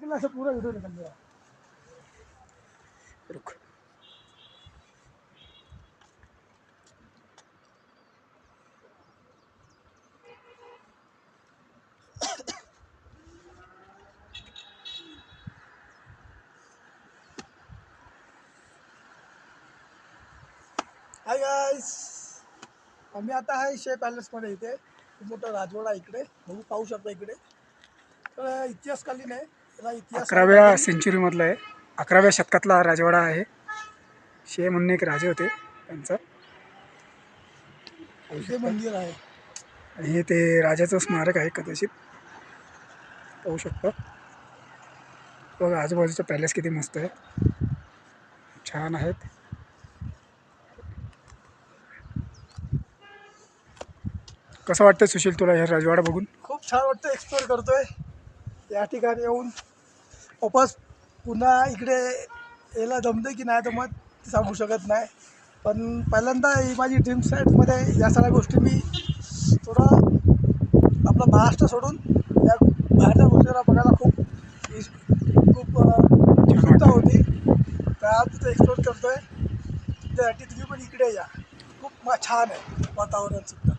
केलं असं पुरा व्हिडिओ निघाला. रुक. हाय गाईस, आम्ही आता आहे शे पॅलेसमध्ये. इथे खूप मोठा राजवाडा इकडे बघू पाहू शकता. इकडे तर इतिहासकालीन आहे. याला इतिहास 11व्या सेंचुरीमधला आहे. 11व्या शतकातला हा राजवाडा आहे. शे म्हणून एक राजे होते त्यांचं. इथे मंदिर आहे. आणि हे ते राजाचं स्मारक आहे कदाचित, पाहू शकता. बघा आजूबाजूचं पॅलेस किती मस्त आहे, छान आहेत. कसं वाटतं सुशील तुला हे राजवाडा बघून? खूप छान वाटतं. एक्सप्लोर करतोय या ठिकाणी येऊन. वापस पुन्हा इकडे यायला जमते की नाही जमत सांगू शकत नाही, पण पहिल्यांदा ही माझी ड्रीम साईटमध्ये या सगळ्या गोष्टी मी थोडं आपलं महाराष्ट्र सोडून या बाहेरच्या गोष्टीला बघायला खूप उत्सुकता होती. तर आज तिथे एक्सप्लोर करतोय. त्यासाठी तुम्ही पण इकडे या. खूप छान आहे वातावरण सुद्धा.